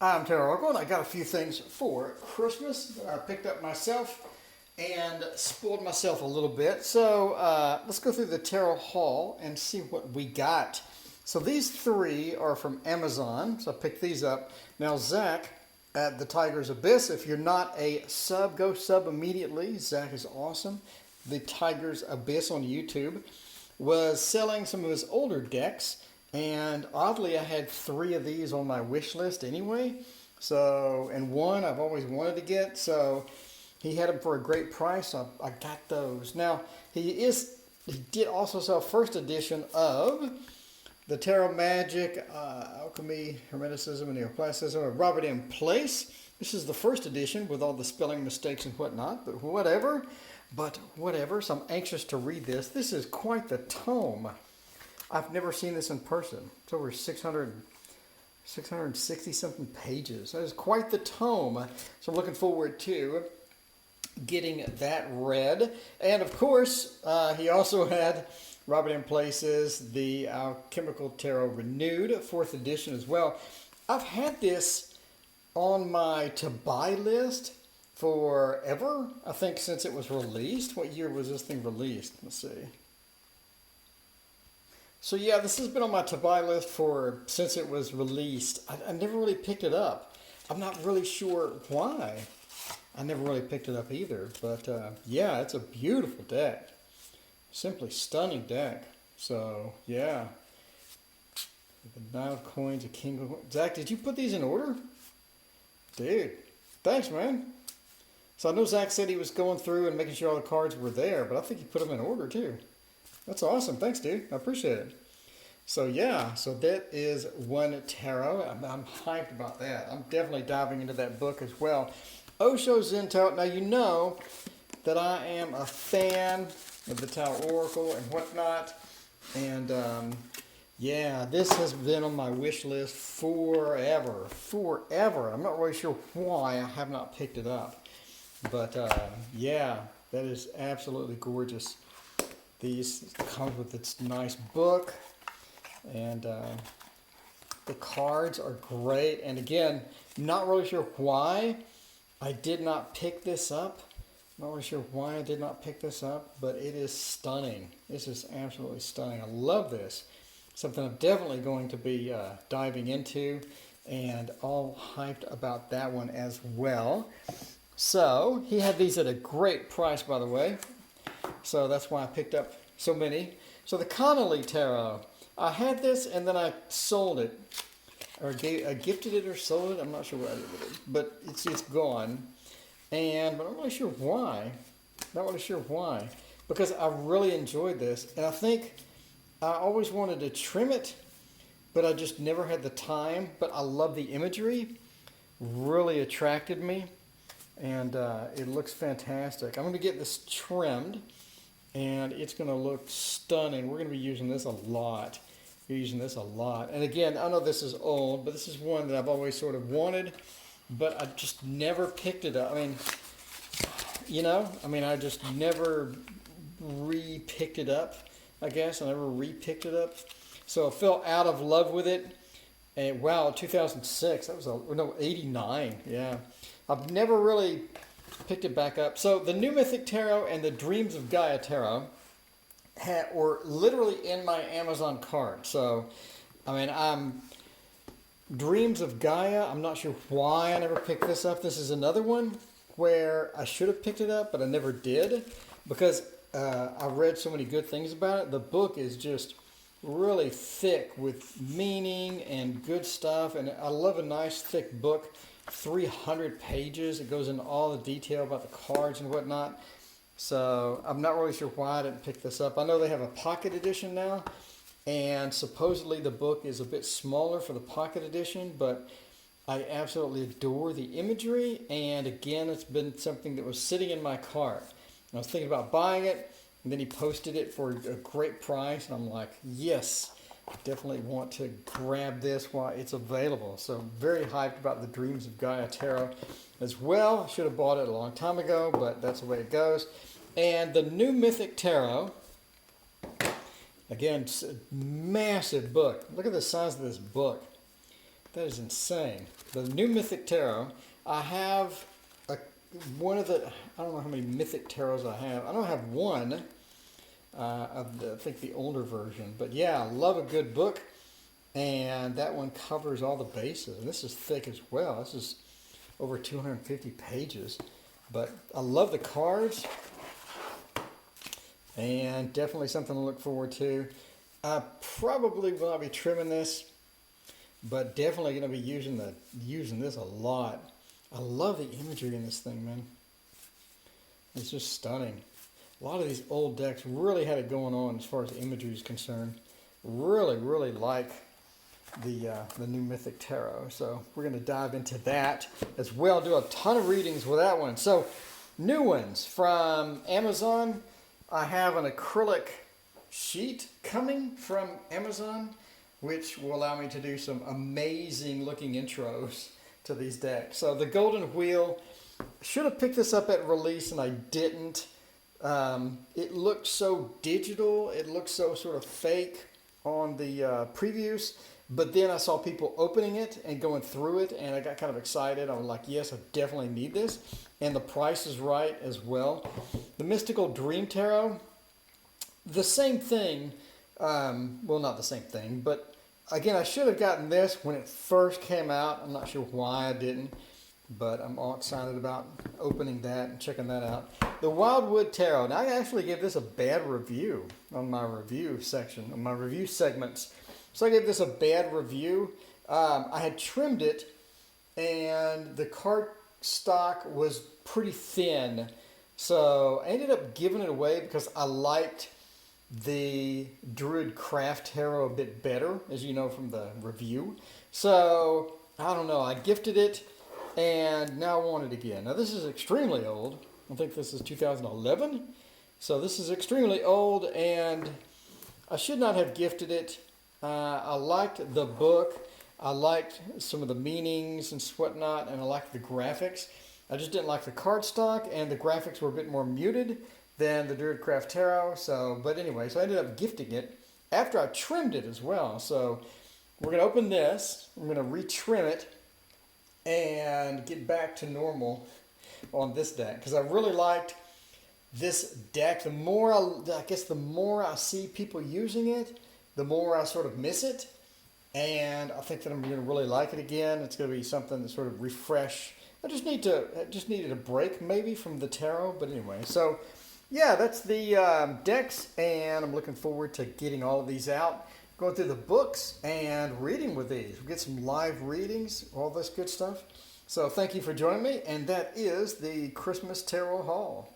I'm TarotOracle, and I got a few things for Christmas that I picked up myself and spoiled myself a little bit. So let's go through the tarot haul and see what we got. So these three are from Amazon, so I picked these up. Now Zach at the Tiger's Abyss, if you're not a sub, go sub immediately. Zach is awesome. The Tiger's Abyss on YouTube was selling some of his older decks. And oddly, I had three of these on my wish list anyway. So, and one I've always wanted to get. So he had them for a great price. So I got those. Now, he did also sell first edition of the Tarot Magic, Alchemy, Hermeticism, and Neoplasticism of Robert M. Place. This is the first edition with all the spelling mistakes and whatnot, but whatever. So I'm anxious to read this. This is quite the tome. I've never seen this in person. It's over 660 something pages. That is quite the tome. So I'm looking forward to getting that read. And of course, he also had Robert M. Place's The Alchemical Tarot Renewed, 4th edition as well. I've had this on my to-buy list forever, I think, since it was released. What year was this thing released? Let's see. So yeah, this has been on my to-buy list since it was released. I never really picked it up. I'm not really sure why. I never really picked it up either. But yeah, it's a beautiful deck. Simply stunning deck. So yeah. The Nine of Coins, a King of Coins. Zach, did you put these in order? Dude, thanks, man. So I know Zach said he was going through and making sure all the cards were there, but I think he put them in order too. That's awesome. Thanks, dude. I appreciate it. So yeah, so that is one tarot. I'm hyped about that. I'm definitely diving into that book as well. Osho Zen Tarot. Now you know that I am a fan of the Tarot Oracle and whatnot. And yeah, this has been on my wish list forever. Forever. I'm not really sure why I have not picked it up. But yeah, that is absolutely gorgeous. These comes with its nice book, and the cards are great. And again, not really sure why I did not pick this up. Not really sure why I did not pick this up, but it is stunning. This is absolutely stunning. I love this. Something I'm definitely going to be diving into, and all hyped about that one as well. So he had these at a great price, by the way. So that's why I picked up so many. So the Connolly Tarot. I had this and then I sold it. Or I gifted it or sold it. I'm not sure what I did with it. But it's gone. But I'm not really sure why. Not really sure why. Because I really enjoyed this. And I think I always wanted to trim it. But I just never had the time. But I love the imagery. Really attracted me. And it looks fantastic. I'm going to get this trimmed, and it's going to look stunning. We're going to be using this a lot. We're using this a lot. And again, I know this is old, but this is one that I've always sort of wanted, but I just never picked it up. I mean, I just never re-picked it up, I guess. I never re-picked it up. So I fell out of love with it. And wow, 2006. That was 89. Yeah. I've never really picked it back up. So the New Mythic Tarot and the Dreams of Gaia Tarot were literally in my Amazon cart. So, Dreams of Gaia, I'm not sure why I never picked this up. This is another one where I should have picked it up, but I never did because I read so many good things about it. The book is just really thick with meaning and good stuff, and I love a nice thick book. 300 pages. It goes into all the detail about the cards and whatnot. So I'm not really sure why I didn't pick this up. I know they have a pocket edition now, and supposedly the book is a bit smaller for the pocket edition, but I absolutely adore the imagery, and again, it's been something that was sitting in my cart. I was thinking about buying it, and then he posted it for a great price, and I'm like, yes, definitely want to grab this while it's available. So very hyped about the Dreams of Gaia Tarot as well. Should have bought it a long time ago, but that's the way it goes. And the New Mythic Tarot. Again, it's a massive book. Look at the size of this book. That is insane. The new Mythic Tarot. I have one of the, I don't know how many Mythic Tarots I have. I don't have one of the, I think the older version. But yeah, I love a good book. And that one covers all the bases. And this is thick as well. This is over 250 pages. But I love the cards. And definitely something to look forward to. I probably will not be trimming this, but definitely going to be using this a lot. I love the imagery in this thing, man. It's just stunning. A lot of these old decks really had it going on as far as the imagery is concerned. Really, really like the new Mythic Tarot. So we're going to dive into that as well. Do a ton of readings with that one. So new ones from Amazon. I have an acrylic sheet coming from Amazon, which will allow me to do some amazing looking intros to these decks. So the Golden Wheel, should have picked this up at release and I didn't. It looked so digital, it looked so sort of fake on the previews, but then I saw people opening it and going through it and I got kind of excited. I was like, yes, I definitely need this. And the price is right as well. The Mystical Dream Tarot, the same thing, well, not the same thing, but again, I should have gotten this when it first came out. I'm not sure why I didn't, but I'm all excited about opening that and checking that out. The Wildwood Tarot. Now, I actually gave this a bad review on my review section, on my review segments. So I gave this a bad review. I had trimmed it, and the cardstock was pretty thin. So I ended up giving it away because I liked the Druid Craft Tarot a bit better, as you know from the review. So, I don't know, I gifted it, and now I want it again. Now this is extremely old. I think this is 2011. So this is extremely old, and I should not have gifted it. I liked the book. I liked some of the meanings and whatnot, and I liked the graphics. I just didn't like the cardstock, and the graphics were a bit more muted than the Druid Craft Tarot. So, but anyway, so I ended up gifting it after I trimmed it as well. So we're going to open this. I'm going to retrim it and get back to normal on this deck because I really liked this deck. The more I guess the more I see people using it, the more I sort of miss it. And I think that I'm going to really like it again. It's going to be something that sort of refresh. I just needed a break maybe from the tarot. But anyway, so yeah, that's the decks, and I'm looking forward to getting all of these out, going through the books and reading with these. We'll get some live readings, all this good stuff. So thank you for joining me, and that is the Christmas Tarot Haul.